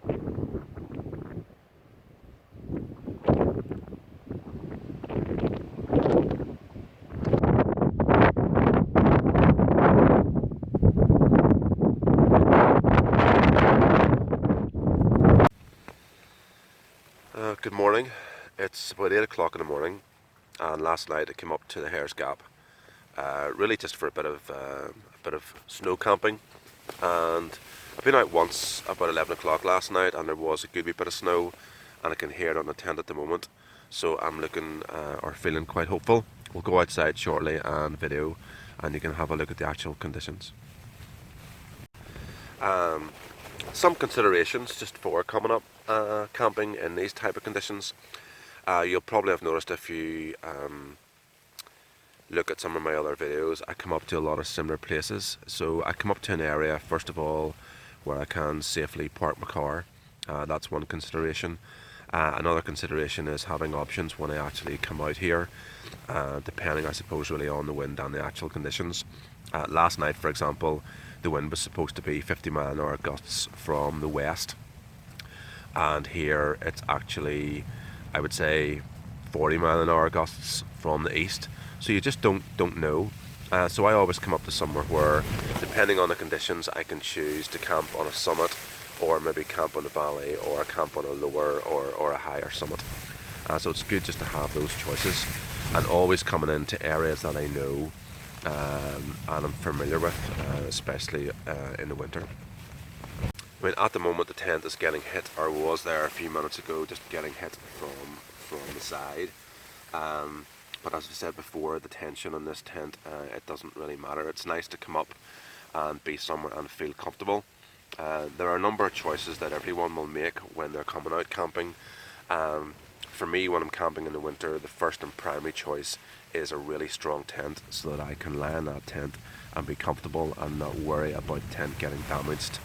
Good morning. It's about 8 o'clock in the morning, and last night I came up to the Hare's Gap, really just for a bit of snow camping. And I've been out once about 11 o'clock last night, and there was a good wee bit of snow, and I can hear it on the tent at the moment. So I'm looking or feeling quite hopeful. We'll go outside shortly and video, and you can have a look at the actual conditions. Um, some considerations just for coming up camping in these type of conditions. You'll probably have noticed if you look at some of my other videos, I come up to a lot of similar places. So I come up to an area, first of all, where I can safely park my car. That's one consideration. Another consideration is having options when I actually come out here, depending, I suppose, really on the wind and the actual conditions. Last night, for example, the wind was supposed to be 50-mile-an-hour gusts from the west, and here it's actually, I would say, 40-mile-an-hour gusts from the east. So you just don't know. So I always come up to somewhere where, depending on the conditions, I can choose to camp on a summit, or maybe camp on a valley, or camp on a lower or a higher summit. So it's good just to have those choices, and always coming into areas that I know and I'm familiar with, especially in the winter. I mean, at the moment the tent is getting hit, or was there a few minutes ago, just getting hit from the side. But as I said before, the tension on this tent, it doesn't really matter. It's nice to come up and be somewhere and feel comfortable. There are a number of choices that everyone will make when they're coming out camping. For me, when I'm camping in the winter, the first and primary choice is a really strong tent, so that I can lie in that tent and be comfortable and not worry about the tent getting damaged,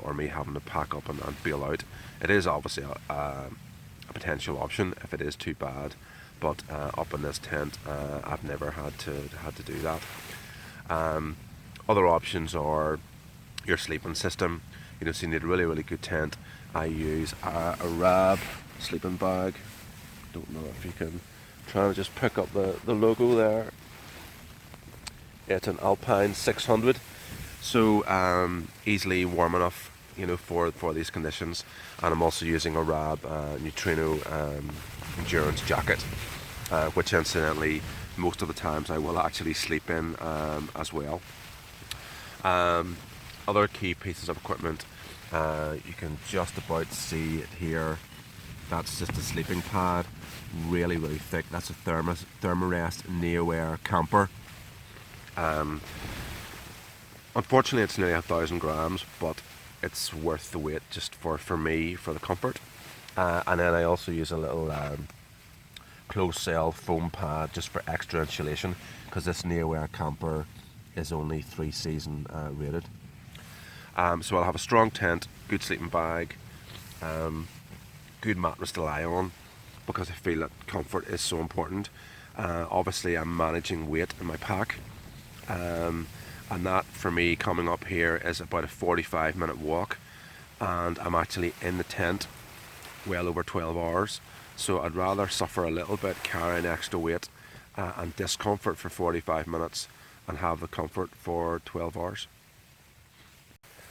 or me having to pack up and bail out. It is obviously a potential option if it is too bad, but up in this tent, I've never had to do that. Other options are your sleeping system. So you need a really good tent. I use a Rab sleeping bag. Don't know if you can try to just pick up the logo there. It's an Alpine 600, so easily warm enough, for these conditions. And I'm also using a Rab Neutrino endurance jacket, which incidentally most of the times I will actually sleep in as well. Other key pieces of equipment, you can just about see it here. That's just a sleeping pad, really thick. That's a Thermarest Neo-Air camper. Unfortunately, it's nearly 1,000 grams, but it's worth the weight just for me, for the comfort. And then I also use a little closed cell foam pad just for extra insulation, because this Neo-Air camper is only 3 season rated. So I'll have a strong tent, good sleeping bag, good mattress to lie on, because I feel that comfort is so important. Obviously I'm managing weight in my pack, and that for me coming up here is about a 45-minute walk, and I'm actually in the tent well over 12 hours. So I'd rather suffer a little bit carrying extra weight and discomfort for 45 minutes and have the comfort for 12 hours.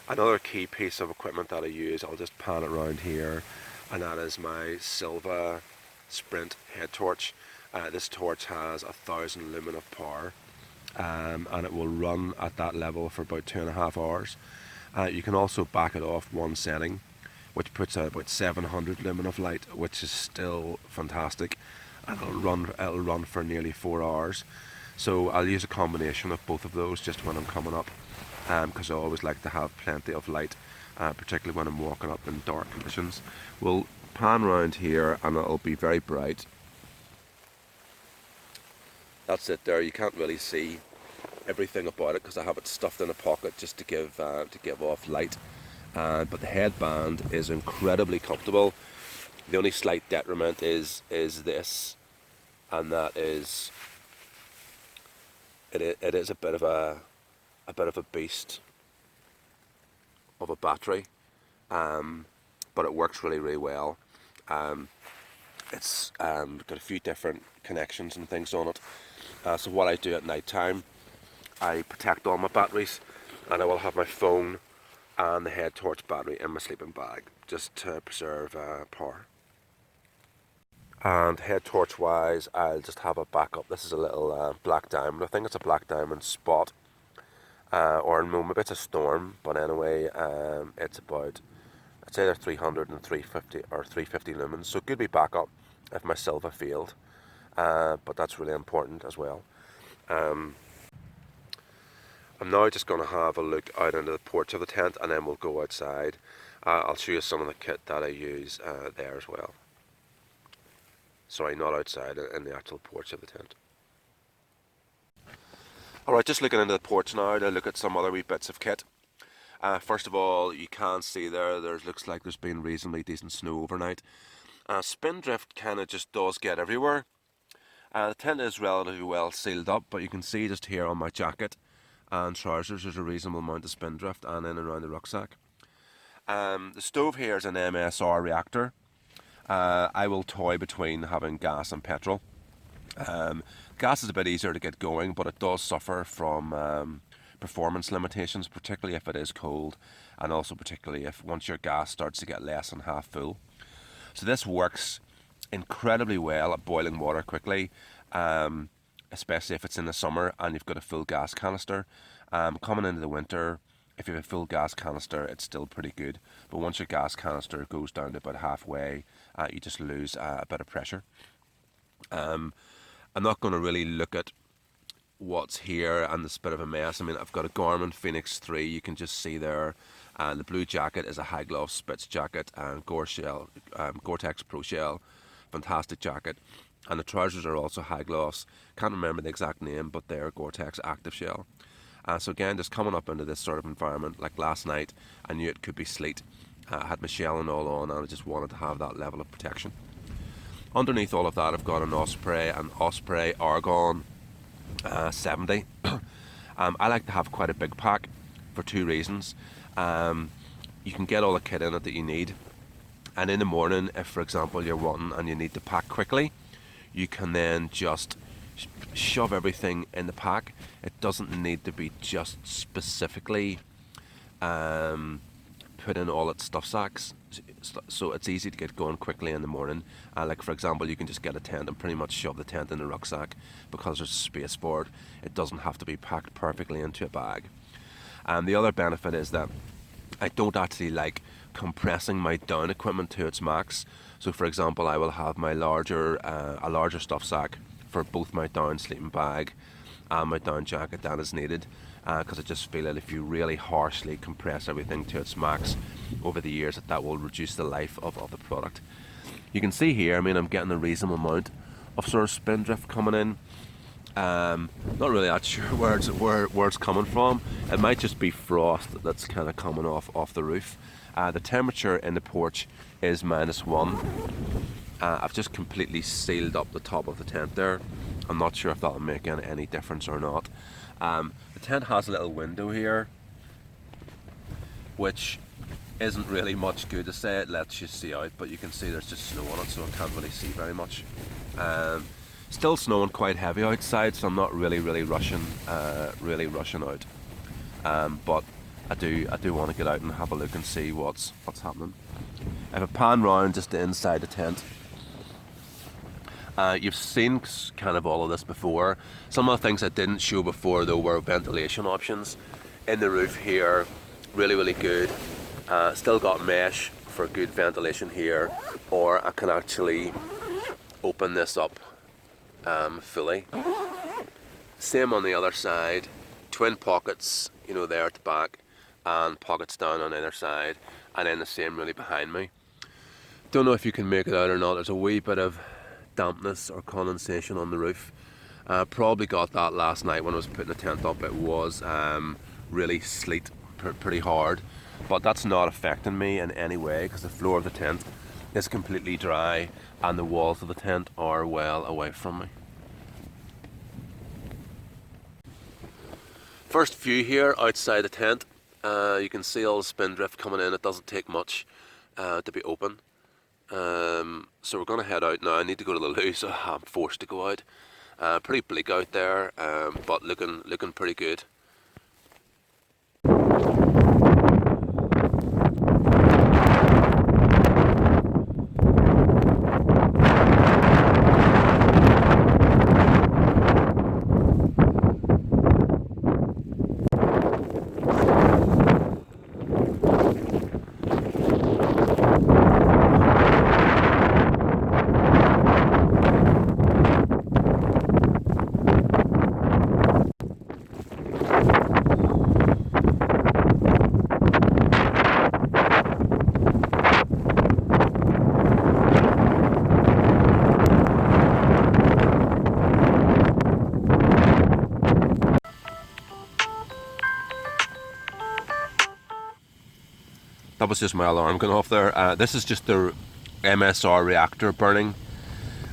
Another key piece of equipment that I use, I'll just pan it around here, and that is my Silva Sprint head torch. This torch has 1,000 lumen of power, and it will run at that level for about 2.5 hours. You can also back it off one setting, which puts out about 700 lumen of light, which is still fantastic, and it'll run for nearly 4 hours. So I'll use a combination of both of those just when I'm coming up, because I always like to have plenty of light, particularly when I'm walking up in dark conditions. We'll pan around here and it'll be very bright. That's it there. You can't really see everything about it because I have it stuffed in a pocket just to give off light. But the headband is incredibly comfortable. The only slight detriment is this, and that is it is a bit of a beast of a battery. but it works really, really well. It's got a few different connections and things on it. So what I do at night time, I protect all my batteries, and I will have my phone and the head torch battery in my sleeping bag, just to preserve power. And head torch wise, I'll just have a backup. This is a little black diamond. I think it's a black diamond spot, or no, maybe it's a storm. But anyway, it's either 300 and 350 or 350 lumens. So it could be backup if my silver failed. But that's really important as well. I'm now just going to have a look out into the porch of the tent, and then we'll go outside. I'll show you some of the kit that I use there as well. Sorry, not outside, in the actual porch of the tent. Alright, just looking into the porch now to look at some other wee bits of kit. First of all, you can see there looks like there's been reasonably decent snow overnight. Spindrift kind of just does get everywhere. The tent is relatively well sealed up, but you can see just here on my jacket and trousers there's a reasonable amount of spindrift and in and around the rucksack. The stove here is an MSR reactor. I will toy between having gas and petrol. Gas is a bit easier to get going, but it does suffer from performance limitations, particularly if it is cold, and also particularly if once your gas starts to get less than half full. So this works incredibly well at boiling water quickly, especially if it's in the summer and you've got a full gas canister. Coming into the winter, if you have a full gas canister, it's still pretty good. But once your gas canister goes down to about halfway, you just lose a bit of pressure. I'm not going to really look at what's here, and it's a bit of a mess. I mean, I've got a Garmin Phoenix 3, you can just see there. The blue jacket is a high glove Spitz jacket, and Gore-Tex Pro Shell, fantastic jacket. And the trousers are also high gloves. Can't remember the exact name, but they're Gore-Tex Active Shell. So again, just coming up into this sort of environment, like last night, I knew it could be sleet. I had my shell and all on, and I just wanted to have that level of protection. Underneath all of that, I've got an Osprey Argon 70. I like to have quite a big pack for two reasons. You can get all the kit in it that you need, and in the morning, if for example you're wanting and you need to pack quickly, you can then just shove everything in the pack. It doesn't need to be just specifically put in all its stuff sacks, so it's easy to get going quickly in the morning. Like for example, you can just get a tent and pretty much shove the tent in the rucksack because there's space for it. It doesn't have to be packed perfectly into a bag. The other benefit is that I don't actually like compressing my down equipment to its max. So for example, I will have my a larger stuff sack for both my down sleeping bag and my down jacket than is needed, because I just feel that if you really harshly compress everything to its max over the years, that will reduce the life of the product. You can see here, I mean, I'm getting a reasonable amount of sort of spindrift coming in. Not really that sure where it's coming from. It might just be frost that's kind of coming off the roof. The temperature in the porch is -1. I've just completely sealed up the top of the tent there. I'm not sure if that'll make any difference or not. The tent has a little window here, which isn't really much good to say. It lets you see out, but you can see there's just snow on it, so I can't really see very much. Still snowing quite heavy outside, so I'm not really rushing out. But I do want to get out and have a look and see what's happening. If I pan round just to inside the tent, you've seen kind of all of this before. Some of the things I didn't show before though were ventilation options. In the roof here, really good. Still got mesh for good ventilation here, or I can actually open this up fully. Same on the other side, twin pockets, you know, there at the back, and pockets down on either side, and then the same really behind me. Don't know if you can make it out or not. There's a wee bit of dampness or condensation on the roof. Probably got that last night when I was putting the tent up. It was really sleet pretty hard, but that's not affecting me in any way because the floor of the tent is completely dry and the walls of the tent are well away from me. First view here outside the tent. You can see all the spindrift coming in. It doesn't take much. to be open. So we're going to head out now. I need to go to the loo, so I'm forced to go out. Pretty bleak out there, but looking pretty good. That was just my alarm going off there. This is just the MSR reactor burning.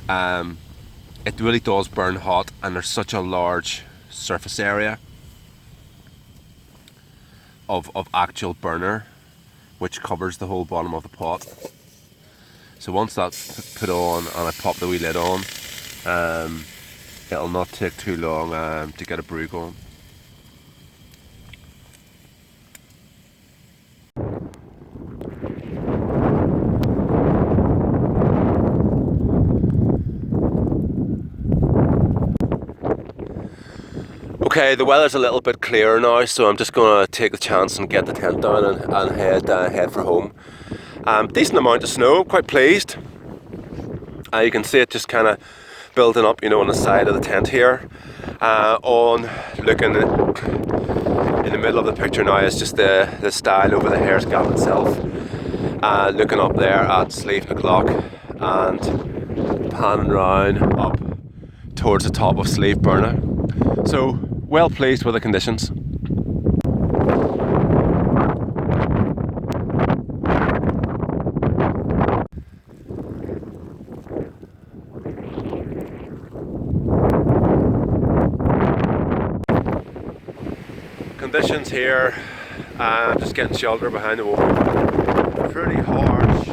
It really does burn hot, and there's such a large surface area of actual burner which covers the whole bottom of the pot. So once that's put on and I pop the wee lid on, it'll not take too long to get a brew going. Okay, the weather's a little bit clearer now, so I'm just going to take the chance and get the tent down and head for home. Decent amount of snow, quite pleased. You can see it just kind of building up, on the side of the tent here. Looking in the middle of the picture now is just the stile over the Hare's Gap itself. Looking up there at Sleeve O'Clock and panning round up towards the top of Sleeve Burner. So, well pleased with the conditions. Conditions here, just getting shelter behind the wall. Pretty harsh